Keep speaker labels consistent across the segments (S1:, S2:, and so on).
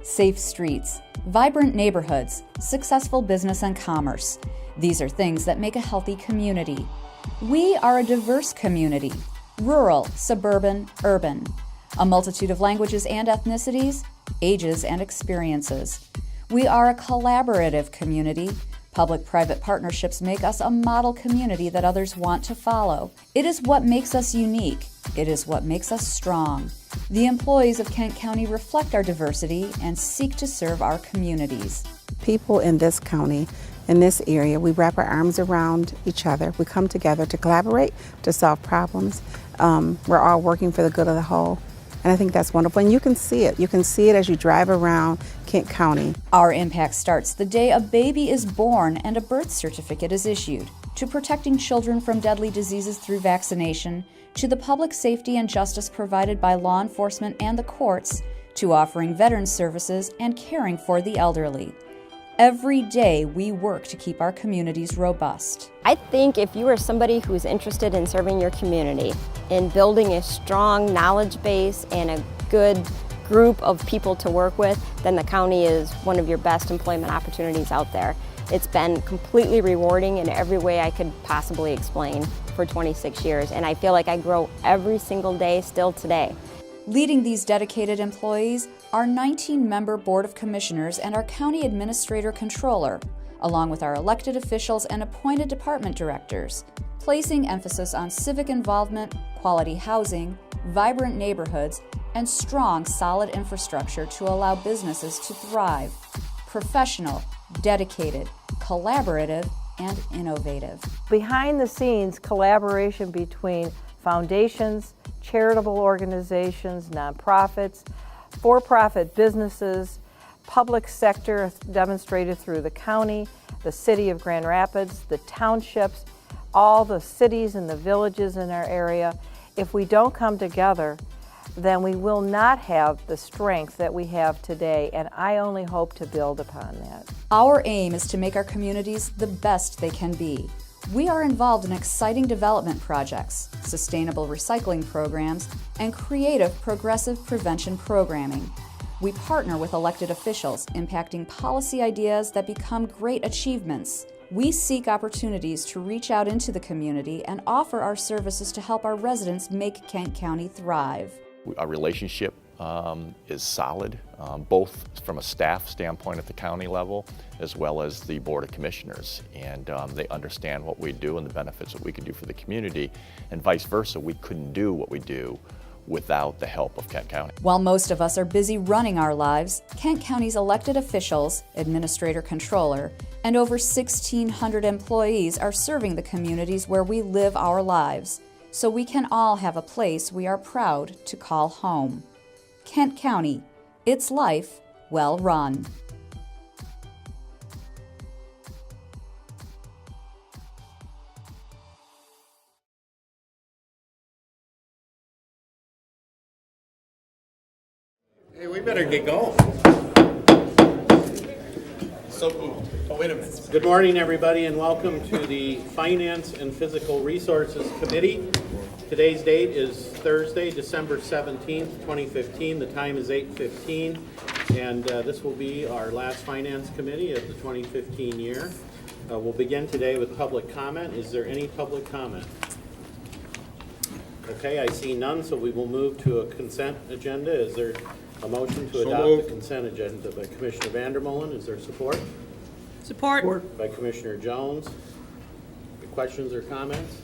S1: safe streets, vibrant neighborhoods, successful business and commerce. These are things that make a healthy community. We are a diverse community, rural, suburban, urban, a multitude of languages and ethnicities, ages and experiences. We are a collaborative community. Public-private partnerships make us a model community that others want to follow. It is what makes us unique. It is what makes us strong. The employees of Kent County reflect our diversity and seek to serve our communities.
S2: People in this county, in this area, we wrap our arms around each other. We come together to collaborate, to solve problems. We're all working for the good of the whole. And I think that's wonderful. And you can see it. You can see it as you drive around Kent County.
S1: Our impact starts the day a baby is born and a birth certificate is issued, to protecting children from deadly diseases through vaccination, to the public safety and justice provided by law enforcement and the courts, to offering veterans services and caring for the elderly. Every day we work to keep our communities robust.
S3: I think if you are somebody who's interested in serving your community, in building a strong knowledge base and a good group of people to work with, then the county is one of your best employment opportunities out there. It's been completely rewarding in every way I could possibly explain for 26 years, and I feel like I grow every single day still today.
S1: Leading these dedicated employees, our 19-member Board of Commissioners and our County Administrator Controller, along with our elected officials and appointed department directors, placing emphasis on civic involvement, quality housing, vibrant neighborhoods, and strong, solid infrastructure to allow businesses to thrive. Professional, dedicated, collaborative, and innovative.
S4: Behind the scenes, collaboration between foundations, charitable organizations, nonprofits, for-profit businesses, public sector demonstrated through the county, the city of Grand Rapids, the townships, all the cities and the villages in our area. If we don't come together, then we will not have the strength that we have today, and I only hope to build upon that.
S1: Our aim is to make our communities the best they can be. We are involved in exciting development projects, sustainable recycling programs, and creative progressive prevention programming. We partner with elected officials, impacting policy ideas that become great achievements. We seek opportunities to reach out into the community and offer our services to help our residents make Kent County thrive.
S5: Our relationship is solid, both from a staff standpoint at the county level as well as the Board of Commissioners. And they understand what we do and the benefits that we can do for the community, and vice versa. We couldn't do what we do without the help of Kent County.
S1: While most of us are busy running our lives, Kent County's elected officials, administrator controller, and over 1,600 employees are serving the communities where we live our lives, so we can all have a place we are proud to call home. Kent County, its life well run.
S6: Hey, we better get going. So moved. Oh, wait a minute. Good morning, everybody, and welcome to the Finance and Physical Resources Committee. Today's date is Thursday, December 17th, 2015. The time is 8:15, and this will be our last Finance Committee of the 2015 year. We'll begin today with public comment. Is there any public comment? Okay, I see none, so we will move to a consent agenda. Is there a motion to adopt the consent agenda by Commissioner Vandermolen? Is there support?
S7: Support.
S6: By Commissioner Jones. Questions or comments?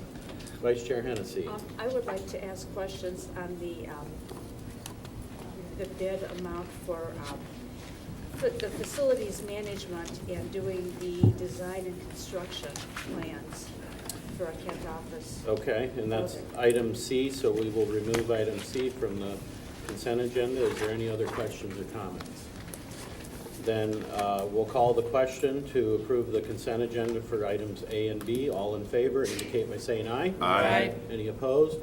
S6: Vice Chair Hennessy.
S7: I would like to ask questions on the bid amount for the facilities management and doing the design and construction plans for our Kent office.
S6: Okay, and that's item C, so we will remove item C from the consent agenda. Is there any other questions or comments? Then we'll call the question to approve the consent agenda for items A and B. All in favor indicate by saying aye.
S7: Aye.
S6: Any opposed?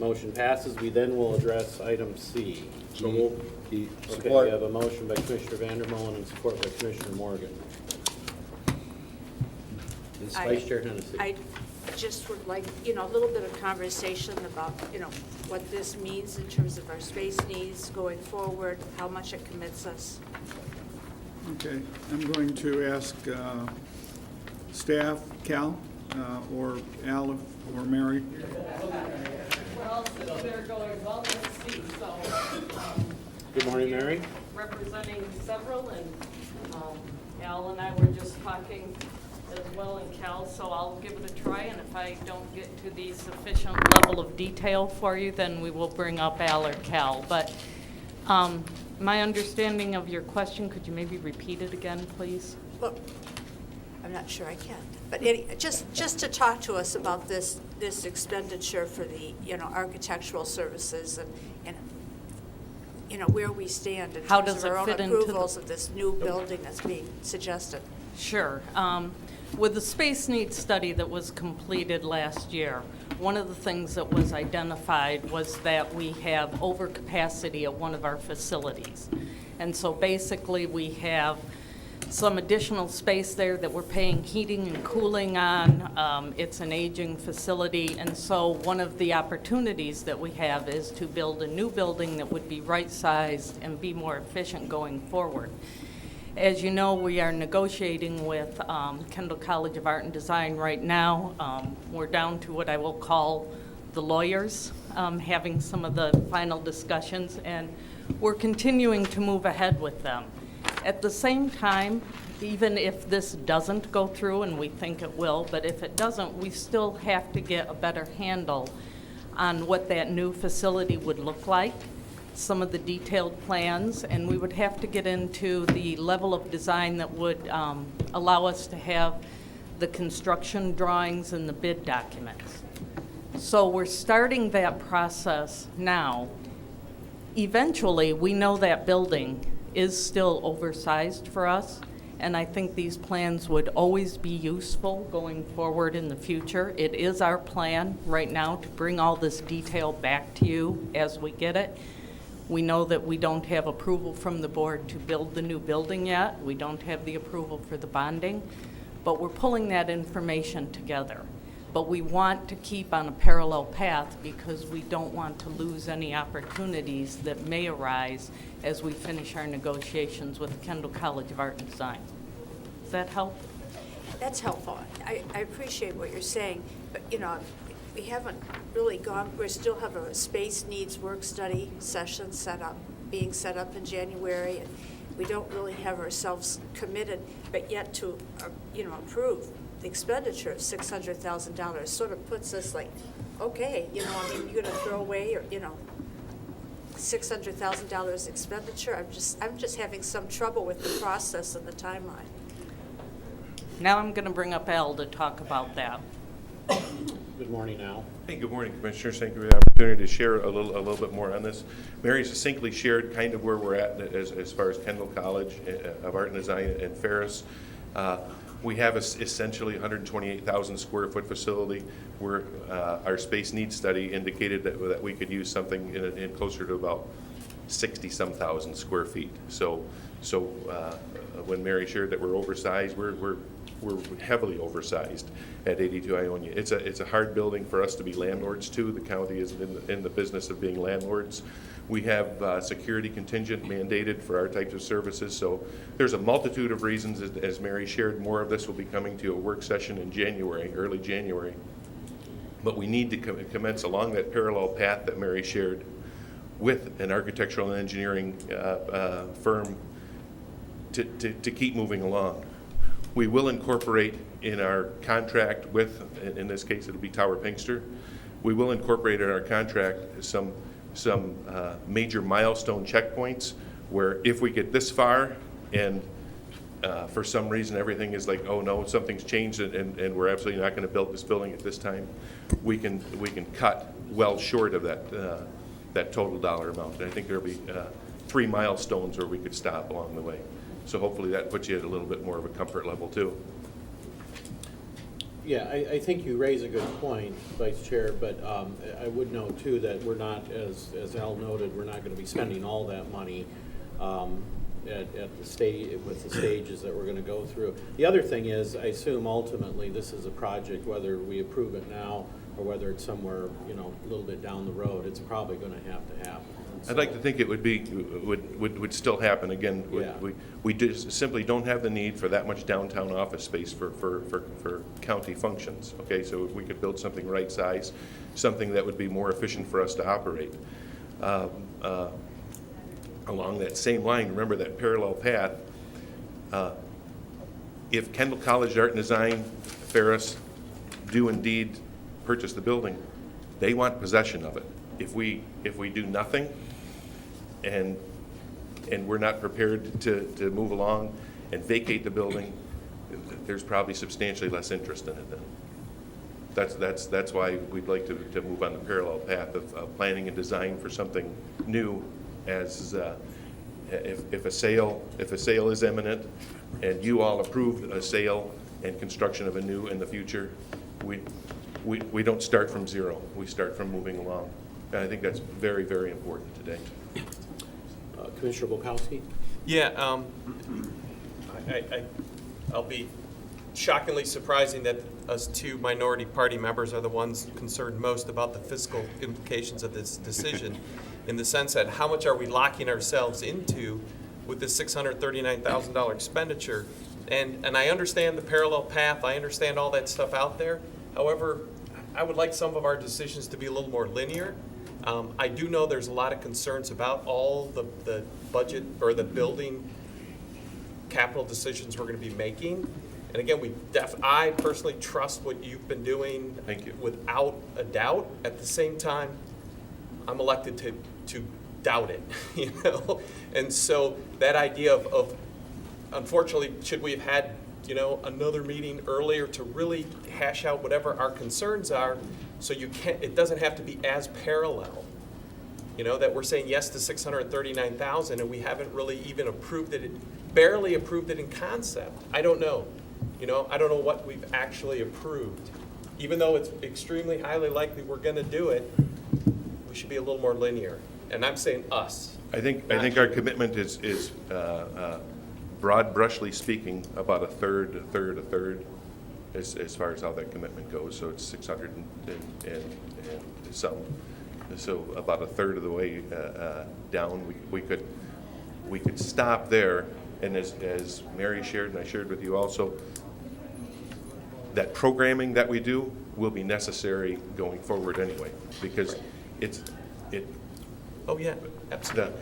S6: Motion passes. We then will address item C. Okay, we have a motion by Commissioner Vandermolen and support by Commissioner Morgan. Vice Chair Hennessy.
S7: just would like, a little bit of conversation about, what this means in terms of our space needs going forward, how much it commits us.
S8: Okay, I'm going to ask staff, Cal, or Al, or Mary.
S9: Well, since they're going, well, let's see, so.
S6: Good morning, Mary.
S9: Representing several, and Al and I were just talking as well, and Cal, so I'll give it a try, and if I don't get to the sufficient level of detail for you, then we will bring up Al or Cal. But my understanding of your question, could you maybe repeat it again, please?
S7: Well, I'm not sure I can, but just to talk to us about this expenditure for the, architectural services and where we stand in
S9: How
S7: terms
S9: does
S7: of
S9: it
S7: our own
S9: fit into the-
S7: approvals of this new building that's being suggested.
S9: Sure. With the space needs study that was completed last year, one of the things that was identified was that we have overcapacity at one of our facilities. And so basically we have some additional space there that we're paying heating and cooling on. It's an aging facility, and so one of the opportunities that we have is to build a new building that would be right-sized and be more efficient going forward. As you know, we are negotiating with Kendall College of Art and Design right now. We're down to what I will call the lawyers, having some of the final discussions, and we're continuing to move ahead with them. At the same time, even if this doesn't go through, and we think it will, but if it doesn't, we still have to get a better handle on what that new facility would look like, some of the detailed plans, and we would have to get into the level of design that would allow us to have the construction drawings and the bid documents. So we're starting that process now. Eventually, we know that building is still oversized for us, and I think these plans would always be useful going forward in the future. It is our plan right now to bring all this detail back to you as we get it. We know that we don't have approval from the board to build the new building yet. We don't have the approval for the bonding, but we're pulling that information together. But we want to keep on a parallel path because we don't want to lose any opportunities that may arise as we finish our negotiations with Kendall College of Art and Design. Does that help?
S7: That's helpful. I appreciate what you're saying, but, we haven't really gone, we still have a space needs work study session being set up in January, and we don't really have ourselves committed, but yet to, approve the expenditure of $600,000 sort of puts us like, okay, you're going to throw away, or, $600,000 expenditure. I'm just having some trouble with the process and the timeline.
S9: Now I'm going to bring up Al to talk about that.
S6: Good morning, Al.
S10: Hey, good morning, Commissioners. Thank you for the opportunity to share a little bit more on this. Mary succinctly shared kind of where we're at as far as Kendall College of Art and Design and Ferris. We have essentially 128,000 square foot facility where our space needs study indicated that we could use something in closer to about 60-some thousand square feet. So when Mary shared that we're oversized, we're heavily oversized at 82 Ionia. It's a hard building for us to be landlords to. The county is in the business of being landlords. We have security contingent mandated for our types of services. So there's a multitude of reasons, as Mary shared. More of this will be coming to a work session in January, early January. But we need to commence along that parallel path that Mary shared with an architectural and engineering firm to keep moving along. We will incorporate in our contract with, in this case it'll be Tower Pinkster, we will incorporate in our contract some major milestone checkpoints where if we get this far and for some reason everything is like, oh no, something's changed and we're absolutely not going to build this building at this time, we can cut well short of that total dollar amount. And I think there'll be 3 milestones where we could stop along the way. So hopefully that puts you at a little bit more of a comfort level too.
S6: Yeah, I think you raise a good point, Vice Chair, but I would note too that we're not, as Al noted, we're not going to be spending all that money. at the with the stages that we're going to go through. The other thing is, I assume ultimately this is a project, whether we approve it now or whether it's somewhere, you know, a little bit down the road, it's probably going to happen. And
S10: I'd like
S6: so-
S10: to think it would still happen. Again,
S6: Yeah.
S10: we just simply don't have the need for that much downtown office space for county functions, okay? So if we could build something right size, something that would be more efficient for us to operate. Along that same line, remember that parallel path, if Kendall College Art and Design, Ferris, do indeed purchase the building, they want possession of it. If we do nothing and we're not prepared to move along and vacate the building, there's probably substantially less interest in it then. That's why we'd like to move on the parallel path of planning and design for something new, as if a sale is imminent and you all approve a sale and construction of a new in the future, we don't start from zero. We start from moving along. And I think that's very, very important today.
S6: Commissioner Bukowski?
S11: Yeah, I'll be shockingly surprising that us two minority party members are the ones concerned most about the fiscal implications of this decision, in the sense that how much are we locking ourselves into with this $639,000 expenditure? And I understand the parallel path, I understand all that stuff out there. However, I would like some of our decisions to be a little more linear. I do know there's a lot of concerns about all the budget or the building capital decisions we're going to be making. And again, I personally trust what you've been doing.
S10: Thank you.
S11: Without a doubt. At the same time, I'm elected to doubt it, you know? And so that idea of unfortunately, should we have had, you know, another meeting earlier to really hash out whatever our concerns are, so it doesn't have to be as parallel, you know, that we're saying yes to 639,000 and we haven't really even approved it, barely approved it in concept. I don't know, you know, I don't know what we've actually approved. Even though it's extremely highly likely we're going to do it, we should be a little more linear. And I'm saying us.
S10: I think our commitment is broad brushly speaking, about a third, as far as how that commitment goes. So it's 600 and some. So about a third of the way down. We could stop there. And as Mary shared, and I shared with you also, that programming that we do will be necessary going forward anyway, because it.
S11: Oh yeah, absolutely.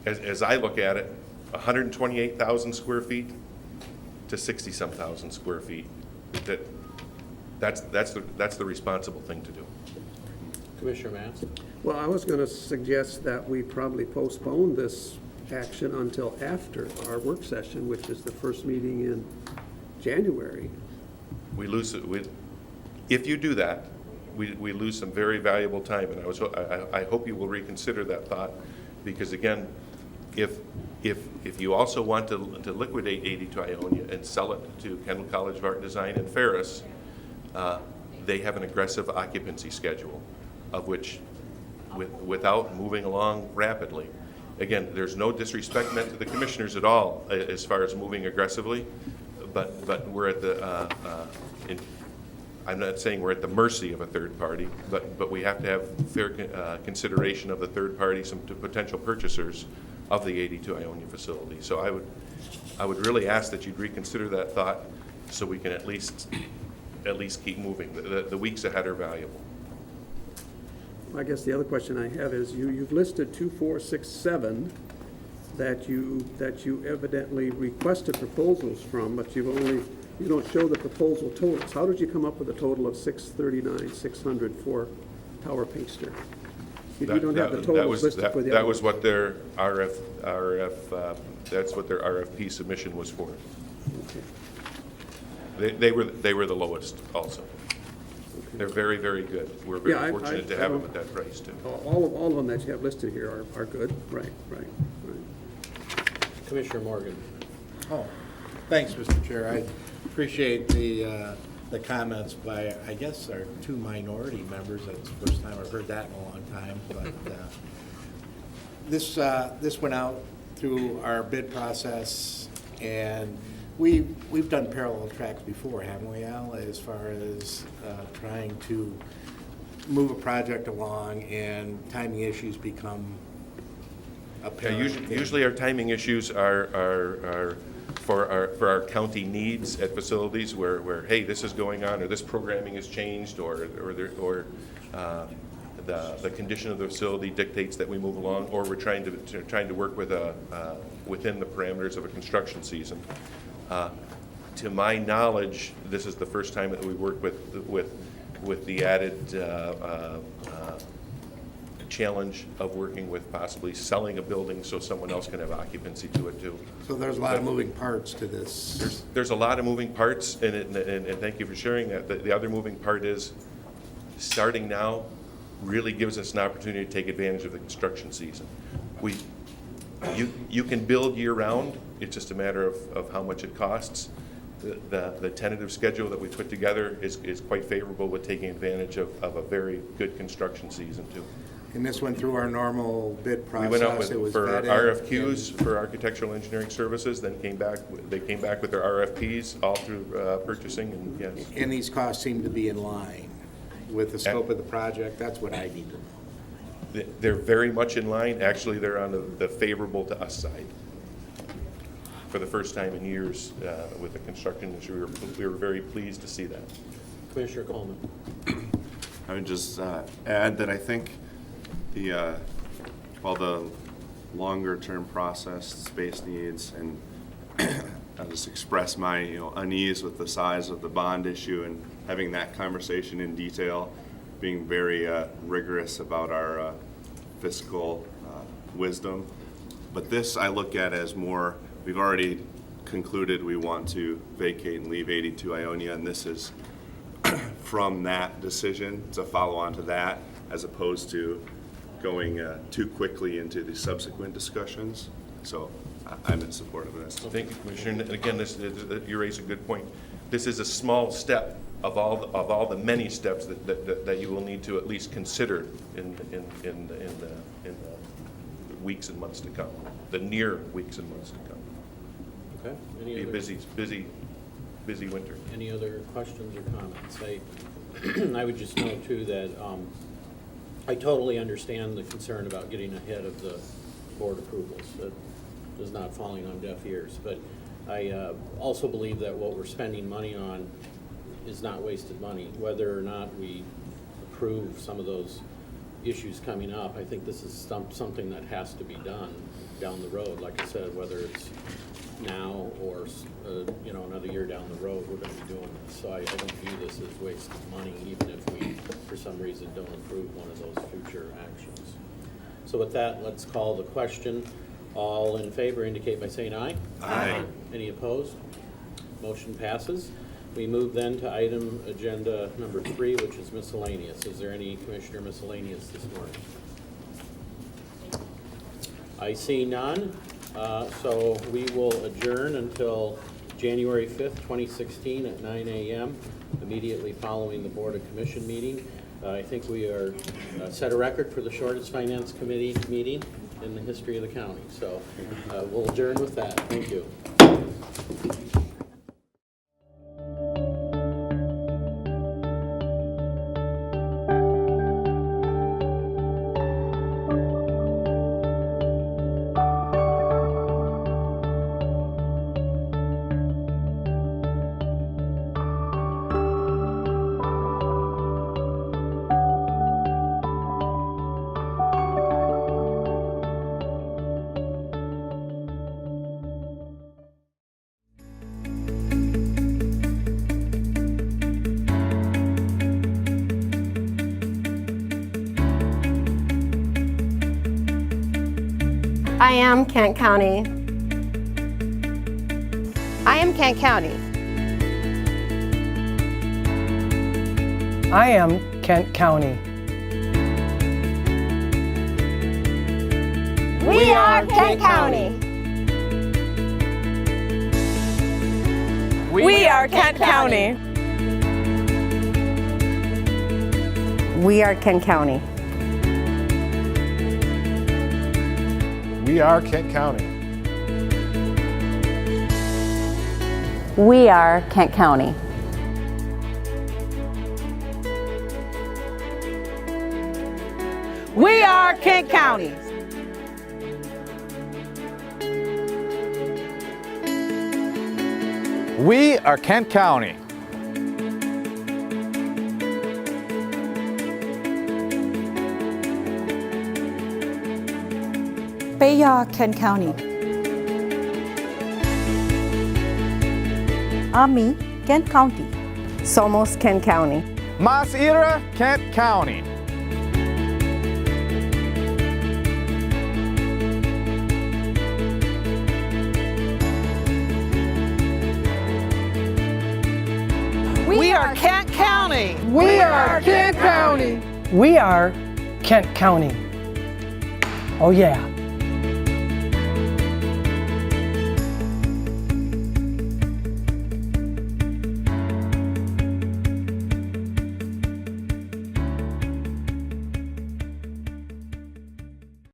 S10: As I look at it, 128,000 square feet to 60-some thousand square feet. That's the responsible thing to do.
S6: Commissioner Mance?
S12: Well, I was going to suggest that we probably postpone this action until after our work session, which is the first meeting in January.
S10: We lose it. If you do that, we lose some very valuable time, and I hope you will reconsider that thought, because again, if you also want to liquidate 82 Ionia and sell it to Kendall College of Art and Design and Ferris, they have an aggressive occupancy schedule, of which, without moving along rapidly, again, there's no disrespect meant to the commissioners at all as far as moving aggressively, but we're at the, I'm not saying we're at the mercy of a third party, but we have to have fair consideration of the third party, some potential purchasers of the 82 Ionia facility. So I would really ask that you'd reconsider that thought, so we can at least keep moving. The weeks ahead are valuable.
S12: I guess the other question I have is, you've listed 2, 4, 6, 7 that you evidently requested proposals from, but you don't show the proposal totals. How did you come up with a total of 639,600 for Power Paster? You don't have the totals listed for the other.
S10: That was what their that's what their RFP submission was for.
S12: Okay.
S10: They were the lowest also. Okay. They're very, very good. We're very fortunate to have them at that price too.
S12: All of them that you have listed here are good. Right.
S6: Commissioner Morgan?
S13: Oh, thanks, Mr. Chair. I appreciate the comments by, I guess, our two minority members. That's the first time I've heard that in a long time. But this went out through our bid process, and we've done parallel tracks before, haven't we, Al, as far as trying to move a project along and timing issues become apparent.
S10: Usually our timing issues are for our county needs at facilities where hey, this is going on, or this programming has changed, or the condition of the facility dictates that we move along, or we're trying to work with within the parameters of a construction season. To my knowledge, this is the first time that we work with the added challenge of working with possibly selling a building so someone else can have occupancy to it too.
S13: So there's a lot of moving parts to this.
S10: There's a lot of moving parts, and thank you for sharing that. The other moving part is starting now really gives us an opportunity to take advantage of the construction season. You can build year-round. It's just a matter of how much it costs. The tentative schedule that we put together is quite favorable with taking advantage of a very good construction season too.
S13: And this went through our normal bid process.
S10: We went out
S13: It was
S10: for
S13: vetted,
S10: RFQs for architectural engineering services, then they came back with their RFPs all through purchasing, and yes.
S13: and these costs seem to be in line with the scope of the project. That's what I need to know.
S10: They're very much in line. Actually, they're on the favorable to us side. For the first time in years with the construction industry, we were very pleased to see that.
S6: Commissioner Coleman.
S14: I would just add that I think the longer-term process, space needs, and I'll just express my unease with the size of the bond issue and having that conversation in detail, being very rigorous about our fiscal wisdom. But this I look at as more, we've already concluded we want to vacate and leave 82 Ionia, and this is from that decision. It's a follow-on to that, as opposed to going too quickly into the subsequent discussions. So I'm in support of this.
S10: Thank you, Commissioner. And again, you raise a good point. This is a small step of all the many steps that you will need to at least consider in the weeks and months to come, the near weeks and months to come.
S6: Okay.
S10: Be a busy winter.
S6: Any other questions or comments? I would just note too that I totally understand the concern about getting ahead of the board approvals. That is not falling on deaf ears. But I also believe that what we're spending money on is not wasted money. Whether or not we approve some of those issues coming up, I think this is something that has to be done down the road. Like I said, whether it's now or another year down the road, we're going to be doing this. So I don't view this as wasted money, even if we, for some reason, don't approve one of those future actions. So with that, let's call the question. All in favor indicate by saying aye.
S14: Aye.
S6: Any opposed? Motion passes. We move then to item agenda number 3, which is miscellaneous. Is there any Commissioner miscellaneous this morning? I see none. So we will adjourn until January 5th, 2016 at 9 a.m., immediately following the Board of Commission meeting. I think we are set a record for the shortest Finance Committee meeting in the history of the county. So we'll adjourn with that. Thank you.
S3: I am Kent County. I am Kent County.
S15: I am Kent County.
S3: We are Kent County.
S15: We are Kent County.
S3: We are Kent County.
S16: We are Kent County. We are Kent County.
S15: We are Kent County.
S17: We are Kent County.
S18: We are Kent County. Ami, Kent County.
S15: Somos Kent County.
S17: Mas ira Kent County.
S15: We are Kent County. We are Kent County. We are Kent County. Oh yeah.